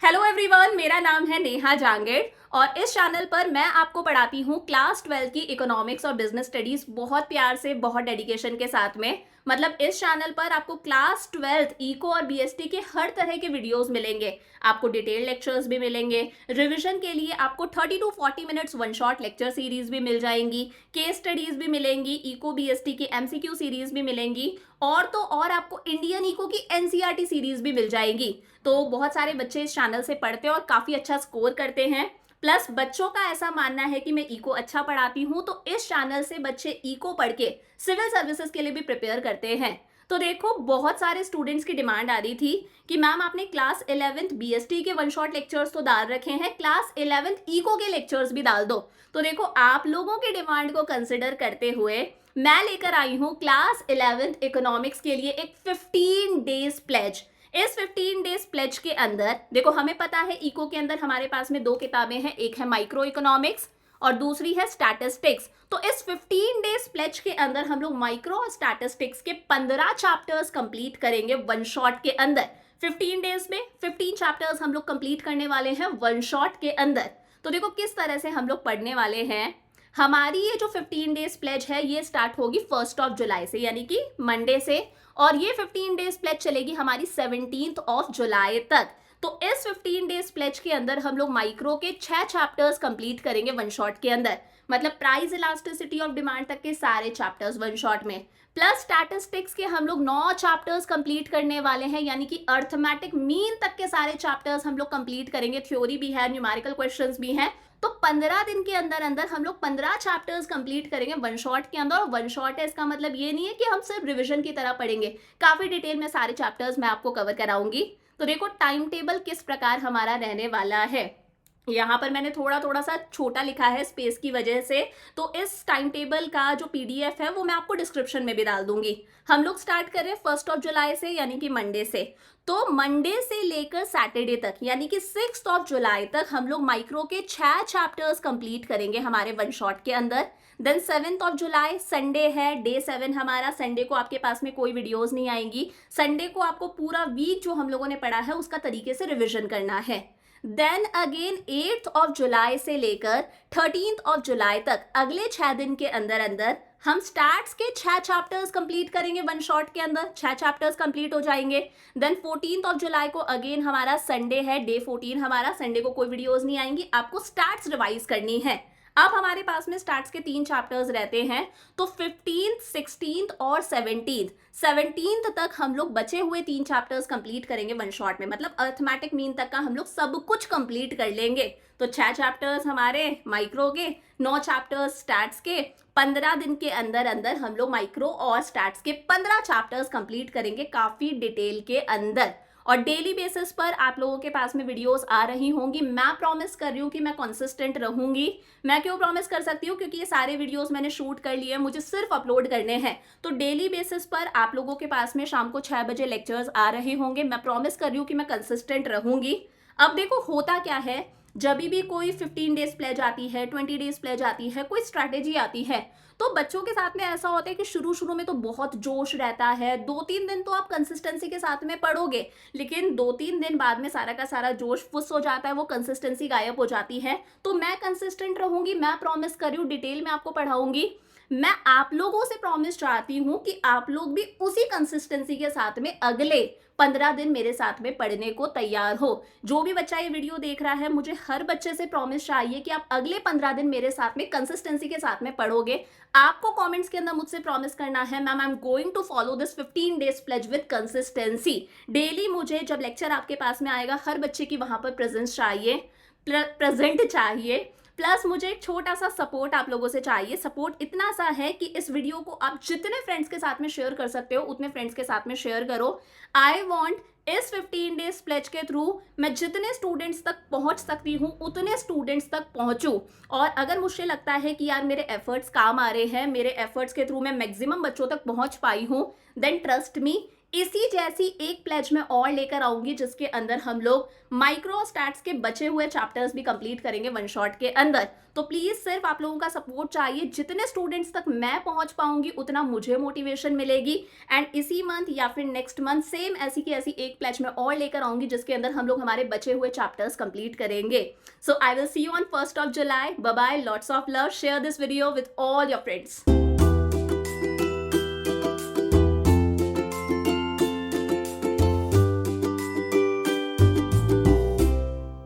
Hello everyone, मेरा नाम है नेहा जांगेड़ और इस चैनल पर मैं आपको पढ़ाती हूँ क्लास 12 की इकोनॉमिक्स और बिजनेस स्टडीज बहुत प्यार से, बहुत डेडिकेशन के साथ में। मतलब इस चैनल पर आपको क्लास 12 इको और बीएसटी के हर तरह के वीडियोस मिलेंगे। आपको डिटेल लेक्चर्स भी मिलेंगे। रिवीजन के लिए आपको 30 to 40 minutes one shot lecture series भी मिल जाएंगी। केस स्टडीज भी मिलेंगी, इको बीएसटी की एमसीक्यू सीरीज भी मिलेंगी और तो और आपको इंडियन इको की एनसीईआरटी सीरीज भी मिल जाएगी। तो बहुत सारे बच्चे इस चैनल से पढ़ते हैं और काफ़ी अच्छा स्कोर करते हैं। प्लस बच्चों का ऐसा मानना है कि मैं इको अच्छा पढ़ाती हूँ, तो इस चैनल से बच्चे इको पढ़ के सिविल सर्विसेज के लिए भी प्रिपेयर करते हैं। तो देखो, बहुत सारे स्टूडेंट्स की डिमांड आ रही थी कि मैम आपने क्लास 11th बीएसटी के वन शॉट लेक्चर्स तो डाल रखे हैं, क्लास 11th इको के लेक्चर्स भी डाल दो। तो देखो, आप लोगों की डिमांड को कंसिडर करते हुए मैं लेकर आई हूँ क्लास 11th इकोनॉमिक्स के लिए एक 15 डेज प्लेज। इस 15 डेज प्लेज के अंदर देखो, हमें पता है इको के अंदर हमारे पास में दो किताबें हैं, एक है माइक्रो इकोनॉमिक्स और दूसरी है स्टैटिस्टिक्स। तो इस 15 डेज प्लेज के अंदर हम लोग माइक्रो और स्टैटिस्टिक्स के 15 चैप्टर्स कंप्लीट करेंगे वन शॉट के अंदर। 15 डेज में 15 चैप्टर्स हम लोग कंप्लीट करने वाले हैं वन शॉट के अंदर। तो देखो किस तरह से हम लोग पढ़ने वाले हैं। हमारी ये जो 15 डेज प्लेज है ये स्टार्ट होगी 1 जुलाई से, यानी कि मंडे से, और ये 15 डेज प्लेज चलेगी हमारी 17 जुलाई तक। तो इस 15 डेज प्लेज के अंदर हम लोग माइक्रो के 6 चैप्टर्स कंप्लीट करेंगे वन शॉट के अंदर। मतलब प्राइस इलास्टिसिटी ऑफ डिमांड तक के सारे चैप्टर्स वन शॉट में। प्लस स्टैटिस्टिक्स के हम लोग 9 चैप्टर्स कंप्लीट करने वाले हैं, यानी कि अर्थमेटिक मीन तक के सारे चैप्टर्स हम लोग कंप्लीट करेंगे। थ्योरी भी है, न्यूमेरिकल क्वेश्चंस भी हैं। तो 15 दिन के अंदर अंदर हम लोग 15 चैप्टर्स कंप्लीट करेंगे वन शॉट के अंदर। और वन शॉट है, इसका मतलब ये नहीं है कि हम सिर्फ रिवीजन की तरह पढ़ेंगे, काफी डिटेल में सारे चैप्टर्स मैं आपको कवर कराऊंगी। तो देखो टाइम टेबल किस प्रकार हमारा रहने वाला है। यहाँ पर मैंने थोड़ा थोड़ा सा छोटा लिखा है स्पेस की वजह से, तो इस टाइम टेबल का जो पीडीएफ है वो मैं आपको डिस्क्रिप्शन में भी डाल दूंगी। हम लोग स्टार्ट कर रहे हैं 1 जुलाई से, यानी कि मंडे से। तो मंडे से लेकर सैटरडे तक, यानी कि 6 जुलाई तक हम लोग माइक्रो के 6 चैप्टर्स कंप्लीट करेंगे हमारे वन शॉट के अंदर। देन 7 जुलाई संडे है, डे 7 हमारा। संडे को आपके पास में कोई वीडियोस नहीं आएंगी। संडे को आपको पूरा वीक जो हम लोगों ने पढ़ा है उसका तरीके से रिविजन करना है। देन अगेन 8 जुलाई से लेकर 13 जुलाई तक, अगले 6 दिन के अंदर अंदर हम स्टैट्स के 6 चैप्टर्स कंप्लीट करेंगे वन शॉट के अंदर। 6 चैप्टर्स कंप्लीट हो जाएंगे। देन 14 जुलाई को अगेन हमारा संडे है, डे 14 हमारा। संडे को कोई वीडियोस नहीं आएंगी, आपको स्टैट्स रिवाइज करनी है। अब हमारे पास में स्टैट्स के 3 चैप्टर्स रहते हैं, तो 15th, 16th और 17th तक हम लोग बचे हुए 3 चैप्टर्स कंप्लीट करेंगे वन शॉट में। मतलब अर्थमेटिक मीन तक का हम लोग सब कुछ कंप्लीट कर लेंगे। तो 6 चैप्टर्स हमारे माइक्रो के, 9 चैप्टर्स स्टैट्स के। 15 दिन के अंदर अंदर हम लोग माइक्रो और स्टैट्स के 15 चैप्टर्स कंप्लीट करेंगे काफी डिटेल के अंदर। और डेली बेसिस पर आप लोगों के पास में वीडियोस आ रही होंगी। मैं प्रॉमिस कर रही हूँ कि मैं कंसिस्टेंट रहूंगी। मैं क्यों प्रॉमिस कर सकती हूँ, क्योंकि ये सारे वीडियोस मैंने शूट कर लिए हैं, मुझे सिर्फ अपलोड करने हैं। तो डेली बेसिस पर आप लोगों के पास में शाम को 6 बजे लेक्चर्स आ रहे होंगे। मैं प्रॉमिस कर रही हूँ कि मैं कंसिस्टेंट रहूंगी। अब देखो होता क्या है, जब भी कोई 15 डेज प्लेज आती है, 20 डेज प्लेज आती है, कोई स्ट्रैटेजी आती है, तो बच्चों के साथ में ऐसा होता है कि शुरू शुरू में तो बहुत जोश रहता है। 2-3 दिन तो आप कंसिस्टेंसी के साथ में पढ़ोगे, लेकिन 2-3 दिन बाद में सारा का सारा जोश फुस हो जाता है, वो कंसिस्टेंसी गायब हो जाती है। तो मैं कंसिस्टेंट रहूंगी, मैं प्रॉमिस कर रही हूँ, डिटेल में आपको पढ़ाऊंगी। मैं आप लोगों से प्रॉमिस चाहती हूँ कि आप लोग भी उसी कंसिस्टेंसी के साथ में अगले 15 दिन मेरे साथ में पढ़ने को तैयार हो। जो भी बच्चा ये वीडियो देख रहा है, मुझे हर बच्चे से प्रॉमिस चाहिए कि आप अगले 15 दिन मेरे साथ में कंसिस्टेंसी के साथ में पढ़ोगे। आपको कमेंट्स के अंदर मुझसे प्रॉमिस करना है, ma'am I am going to follow this 15 days pledge with consistency. Daily मुझे जब लेक्चर आपके पास में आएगा, हर बच्चे की वहां पर प्रेजेंस चाहिए, प्रेजेंट चाहिए। प्लस मुझे एक छोटा सा सपोर्ट आप लोगों से चाहिए। सपोर्ट इतना सा है कि इस वीडियो को आप जितने फ्रेंड्स के साथ में शेयर कर सकते हो उतने फ्रेंड्स के साथ में शेयर करो। आई वॉन्ट इस 15 डेज प्लेज के थ्रू मैं जितने स्टूडेंट्स तक पहुंच सकती हूँ उतने स्टूडेंट्स तक पहुंचूं। और अगर मुझे लगता है कि यार मेरे एफर्ट्स काम आ रहे हैं, मेरे एफर्ट्स के थ्रू मैं मैक्सिमम बच्चों तक पहुंच पाई हूँ, देन ट्रस्ट मी, इसी जैसी एक प्लेज मैं और लेकर आऊंगी जिसके अंदर हम लोग माइक्रो स्टैट्स के बचे हुए चैप्टर्स भी कंप्लीट करेंगे वन शॉट के अंदर। तो प्लीज सिर्फ आप लोगों का सपोर्ट चाहिए, जितने स्टूडेंट्स तक मैं पहुंच पाऊंगी उतना मुझे मोटिवेशन मिलेगी। एंड इसी मंथ या फिर नेक्स्ट मंथ सेम ऐसी की ऐसी एक प्लेज मैं और लेकर आऊंगी जिसके अंदर हम लोग हमारे बचे हुए चैप्टर्स कंप्लीट करेंगे। So I will see you on 1st of July. Bye bye, lots of love. Share this video with all your friends.